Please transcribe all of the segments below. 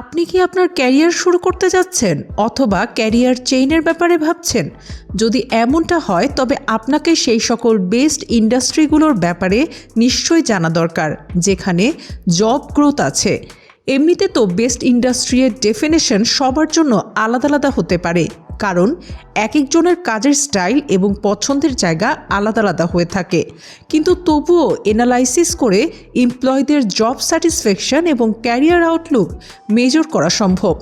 আপনি কি আপনার ক্যারিয়ার শুরু করতে যাচ্ছেন অথবা ক্যারিয়ার চেইনের ব্যাপারে ভাবছেন? যদি এমনটা হয় তবে আপনাকে সেই সকল বেস্ট ইন্ডাস্ট্রিগুলোর ব্যাপারে নিশ্চয়ই জানা দরকার যেখানে জব গ্রোথ আছে। এমনিতে তো বেস্ট ইন্ডাস্ট্রির ডেফিনেশন সবার জন্য আলাদা আলাদা হতে পারে, কারণ এক একজনের কাজের স্টাইল এবং পছন্দের জায়গা আলাদা আলাদা হয়ে থাকে। কিন্তু তবুও এনালাইসিস করে এমপ্লয়ীদের জব স্যাটিসফ্যাকশন এবং ক্যারিয়ার আউটলুক মেজর করা সম্ভব,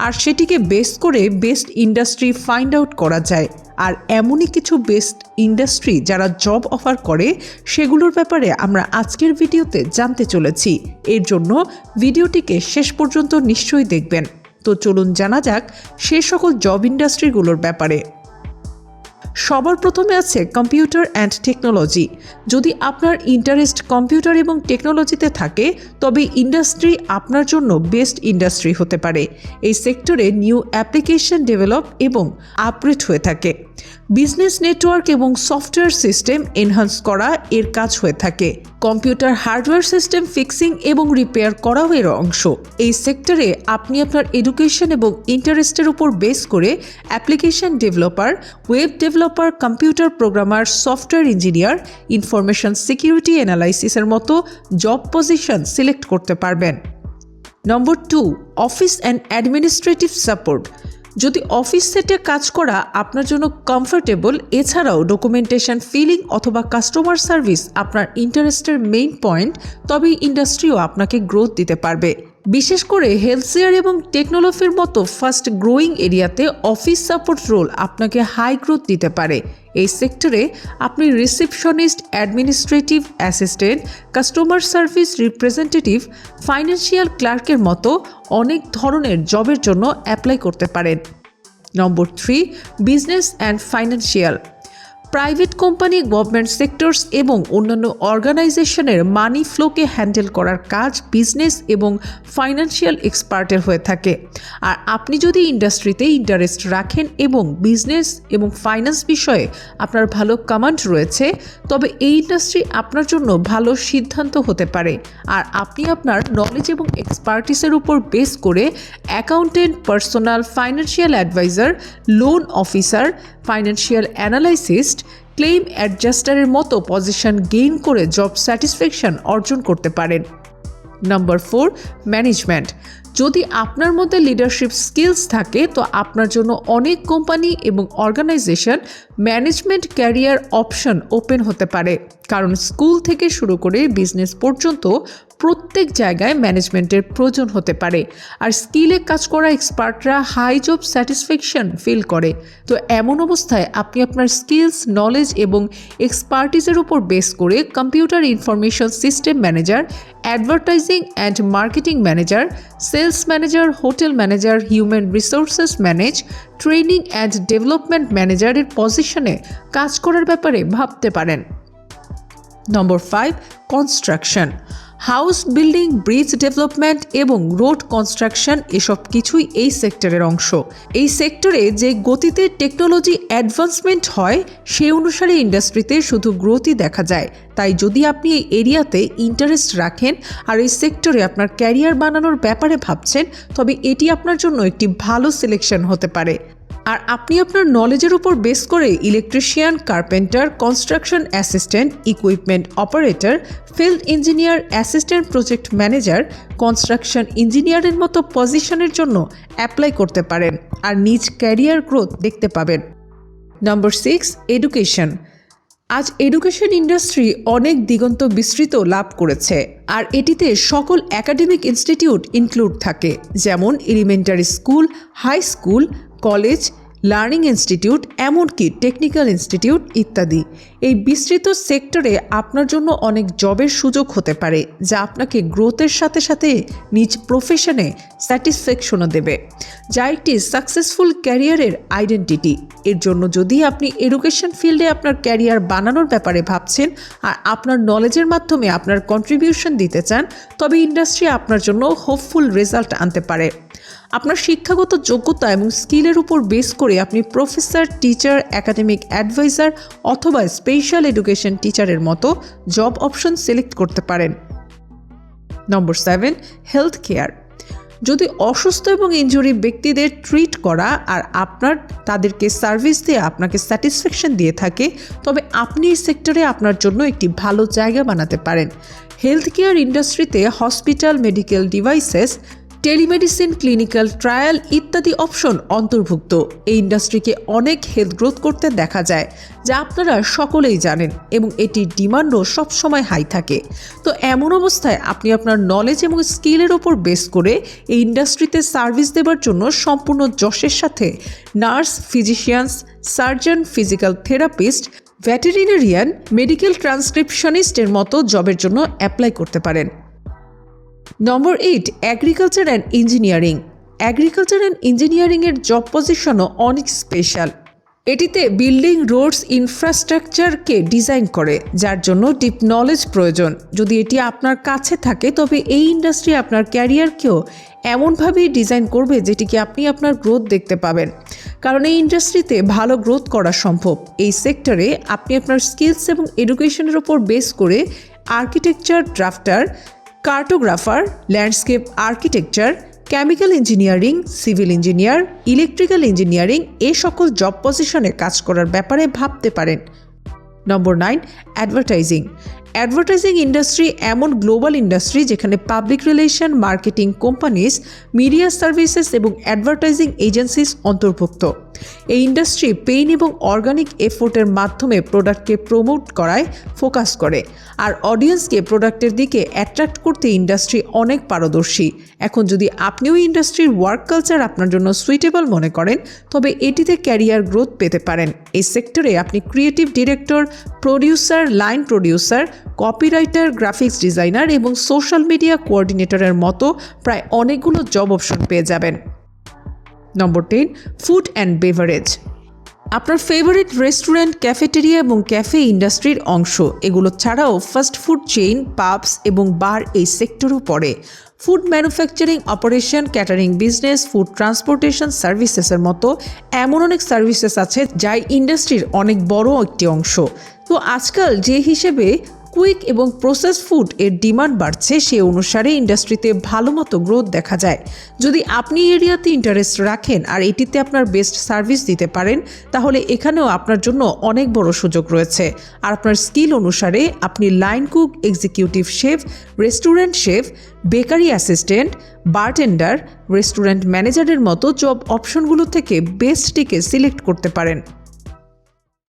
আর সেটিকে বেস করে বেস্ট ইন্ডাস্ট্রি ফাইন্ড আউট করা যায়। আর এমনই কিছু বেস্ট ইন্ডাস্ট্রি যারা জব অফার করে সেগুলোর ব্যাপারে আমরা আজকের ভিডিওতে জানতে চলেছি। এর জন্য ভিডিওটিকে শেষ পর্যন্ত নিশ্চয়ই দেখবেন। তো চলুন জানা যাক সে সকল জব ইন্ডাস্ট্রিগুলোর ব্যাপারে। সবার প্রথমে আছে কম্পিউটার অ্যান্ড টেকনোলজি। যদি আপনার ইন্টারেস্ট কম্পিউটার এবং টেকনোলজিতে থাকে তবে ইন্ডাস্ট্রি আপনার জন্য বেস্ট ইন্ডাস্ট্রি হতে পারে। এই সেক্টরে নিউ অ্যাপ্লিকেশন ডেভেলপ এবং আপগ্রেড হয়ে থাকে। বিজনেস নেটওয়ার্ক এবং সফটওয়্যার সিস্টেম এনহান্স করা এর কাজ হয়ে থাকে। কম্পিউটার হার্ডওয়্যার সিস্টেম ফিক্সিং এবং রিপেয়ার করাও এর অংশ। এই সেক্টরে আপনি আপনার এডুকেশন এবং ইন্টারেস্টের উপর বেস করে application developer, web developer, computer programmer, software engineer, information security অ্যানালাইসিসের মতো জব পজিশন সিলেক্ট করতে পারবেন। Number 2, office and administrative support. যদি অফিস সেটে কাজ করা আপনার জন্য কমফোর্টেবল, এছাড়াও ডকুমেন্টেশন, ফিলিং অথবা কাস্টমার সার্ভিস আপনার ইন্টারেস্টের মেইন পয়েন্ট, তবে ইন্ডাস্ট্রিও আপনাকে গ্রোথ দিতে পারবে। বিশেষ করে হেলথকেয়ার এবং টেকনোলজির মতো ফাস্ট গ্রোয়িং এরিয়াতে অফিস সাপোর্ট রোল আপনাকে হাই গ্রোথ দিতে পারে। এই সেক্টরে আপনি receptionist, administrative assistant, customer service representative, financial ক্লার্কের মতো অনেক ধরনের জবের জন্য অ্যাপ্লাই করতে পারেন। Number 3, business and financial. Private company, government sectors এবং অন্যান্য অর্গানাইজেশনের মানি ফ্লোকে হ্যান্ডেল করার কাজ বিজনেস এবং ফাইন্যান্সিয়াল এক্সপার্টের হয়ে থাকে। আর আপনি যদি ইন্ডাস্ট্রিতে ইন্টারেস্ট রাখেন এবং বিজনেস এবং ফাইন্যান্স বিষয়ে আপনার ভালো কমান্ড রয়েছে, তবে এই ইন্ডাস্ট্রি আপনার জন্য ভালো সিদ্ধান্ত হতে পারে। আর আপনি আপনার নলেজ এবং এক্সপার্টিসের উপর বেস করে accountant, personal financial adviser, loan officer, financial analyst, claim অ্যাডজাস্টারের মতো পজিশন গেইন করে জব স্যাটিসফ্যাকশন অর্জন করতে পারেন। Number 4, management. যদি আপনার মধ্যে লিডারশিপ স্কিলস থাকে তো আপনার জন্য অনেক কোম্পানি এবং organisation management career option open হতে পারে, কারণ স্কুল থেকে শুরু করে বিজনেস পর্যন্ত প্রত্যেক জায়গায় ম্যানেজমেন্টের প্রয়োজন হতে পারে। আর স্কিলে কাজ করা এক্সপার্টরা হাই জব স্যাটিসফ্যাকশন ফিল করে। তো এমন অবস্থায় আপনি আপনার স্কিলস, নলেজ এবং এক্সপার্টিসের উপর বেস করে computer information system manager, advertising and marketing manager, sales manager, hotel manager, human resources manage, training and development ম্যানেজারের পজিশনে কাজ করার ব্যাপারে ভাবতে পারেন। Number 5, construction. House building, bridge development এবং রোড কনস্ট্রাকশন এসব কিছুই এই সেক্টরের অংশ। এই সেক্টরে যে গতিতে টেকনোলজি অ্যাডভান্সমেন্ট হয় সেই অনুসারে ইন্ডাস্ট্রিতে শুধু গ্রোথই দেখা যায়। তাই যদি আপনি এই এরিয়াতে ইন্টারেস্ট রাখেন আর এই সেক্টরে আপনার ক্যারিয়ার বানানোর ব্যাপারে ভাবছেন, তবে এটি আপনার জন্য একটি ভালো সিলেকশন হতে পারে। আর আপনি আপনার নলেজের উপর বেস করে electrician, carpenter, construction assistant, equipment operator, field engineer, assistant project manager, construction ইঞ্জিনিয়ারের মতো পজিশনের জন্য অ্যাপ্লাই করতে পারেন আর নিজ ক্যারিয়ার গ্রোথ দেখতে পাবেন। নম্বর 6, এডুকেশন। আজ এডুকেশন ইন্ডাস্ট্রি অনেক দিগন্ত বিস্তৃত লাভ করেছে, আর এটিতে সকল একাডেমিক ইনস্টিটিউট ইনক্লুড থাকে, যেমন elementary school, high school, college, learning institute, এমনকি টেকনিক্যাল ইনস্টিটিউট ইত্যাদি। এই বিস্তৃত সেক্টরে আপনার জন্য অনেক জবের সুযোগ হতে পারে, যা আপনাকে গ্রোথের সাথে সাথে নিজ প্রফেশনে স্যাটিসফ্যাকশনও দেবে, যা একটি সাকসেসফুল ক্যারিয়ারের আইডেন্টিটি। এর জন্য যদি আপনি এডুকেশন ফিল্ডে আপনার ক্যারিয়ার বানানোর ব্যাপারে ভাবছেন আর আপনার নলেজের মাধ্যমে আপনার কন্ট্রিবিউশন দিতে চান, তবে ইন্ডাস্ট্রি আপনার জন্য হোপফুল রেজাল্ট আনতে পারে। আপনার শিক্ষাগত যোগ্যতা এবং স্কিলের উপর বেস করে আপনি প্রফেসর, টিচার, একাডেমিক অ্যাডভাইজার অথবা স্পেশাল এডুকেশন টিচারের মতো জব অপশন সিলেক্ট করতে পারেন। নম্বর 7, হেলথ কেয়ার। যদি অসুস্থ এবং ইনজুরি ব্যক্তিদের ট্রিট করা আর আপনার তাদেরকে সার্ভিস দিয়ে আপনাকে স্যাটিসফ্যাকশন দিয়ে থাকে, তবে আপনি এই সেক্টরে আপনার জন্য একটি ভালো জায়গা বানাতে পারেন। হেলথ কেয়ার ইন্ডাস্ট্রিতে hospital, medical devices, telemedicine, clinical trial ইত্যাদি অপশন অন্তর্ভুক্ত। এই ইন্ডাস্ট্রিকে অনেক হেলথ গ্রোথ করতে দেখা যায়, যা আপনারা সকলেই জানেন, এবং এটির ডিমান্ডও সবসময় হাই থাকে। তো এমন অবস্থায় আপনি আপনার নলেজ এবং স্কিলের ওপর বেস করে এই ইন্ডাস্ট্রিতে সার্ভিস দেওয়ার জন্য সম্পূর্ণ যশের সাথে nurse, physicians, surgeon, physical therapist, veterinarian, medical ট্রান্সক্রিপশনিস্টের মতো জবের জন্য অ্যাপ্লাই করতে পারেন। Number 8, agriculture and engineering. Agriculture and ইঞ্জিনিয়ারিংয়ের জব পজিশনও অনেক স্পেশাল। এটিতে বিল্ডিং, রোডস, ইনফ্রাস্ট্রাকচারকে ডিজাইন করে, যার জন্য ডিপ নলেজ প্রয়োজন। যদি এটি আপনার কাছে থাকে, তবে এই ইন্ডাস্ট্রি আপনার ক্যারিয়ারকেও এমনভাবেই ডিজাইন করবে যেটিকে আপনি আপনার গ্রোথ দেখতে পাবেন, কারণ এই ইন্ডাস্ট্রিতে ভালো গ্রোথ করা সম্ভব। এই সেক্টরে আপনি আপনার স্কিলস এবং এডুকেশনের ওপর বেস করে architecture drafter, cartographer, landscape architecture, chemical engineering, civil engineer, electrical engineering এ সকল জব পজিশনে কাজ করার ব্যাপারে ভাবতে পারেন। Number 9, advertising. অ্যাডভার্টাইজিং ইন্ডাস্ট্রি এমন গ্লোবাল ইন্ডাস্ট্রি যেখানে public relation, marketing companies, media services এবং অ্যাডভার্টাইজিং এজেন্সিস অন্তর্ভুক্ত। এই ইন্ডাস্ট্রি পেইন এবং অর্গানিক এফোর্টের মাধ্যমে প্রোডাক্টকে প্রমোট করায় ফোকাস করে, আর অডিয়েন্সকে প্রোডাক্টের দিকে অ্যাট্রাক্ট করতে ইন্ডাস্ট্রি অনেক পারদর্শী। এখন যদি আপনিও ইন্ডাস্ট্রির ওয়ার্ক কালচার আপনার জন্য সুইটেবল মনে করেন, তবে এটিতে ক্যারিয়ার গ্রোথ পেতে পারেন। এই সেক্টরে আপনি creative director, producer, line producer, copywriter, graphics designer এবং সোশ্যাল মিডিয়া কোঅর্ডিনেটরের মতো প্রায় অনেকগুলো জব অপশন পেয়ে যাবেন। নম্বর 10, ফুড অ্যান্ড বেভারেজ। আপনার ফেভারিট রেস্টুরেন্ট, ক্যাফেটেরিয়া এবং ক্যাফে ইন্ডাস্ট্রির অংশ। এগুলো ছাড়াও ফাস্ট ফুড চেইন, পাবস এবং বার এই সেক্টরও পড়ে। Food manufacturing operation, catering business, food transportation সার্ভিসেসের মতো এমন অনেক সার্ভিসেস আছে যা ইন্ডাস্ট্রির অনেক বড় একটি অংশ। তো আজকাল যে হিসেবে কুইক এবং প্রসেস ফুড এর ডিমান্ড বাড়ছে, সে অনুসারে ইন্ডাস্ট্রিতে ভালো মতো গ্রোথ দেখা যায়। যদি আপনি এরিয়াতে ইন্টারেস্ট রাখেন আর এটিতে আপনার বেস্ট সার্ভিস দিতে পারেন, তাহলে এখানেও আপনার জন্য অনেক বড় সুযোগ রয়েছে। আর আপনার স্কিল অনুসারে আপনি line cook, executive chef, restaurant chef, bakery assistant, bartender, restaurant ম্যানেজারের মতো জব অপশনগুলো থেকে বেস্টটিকে সিলেক্ট করতে পারেন।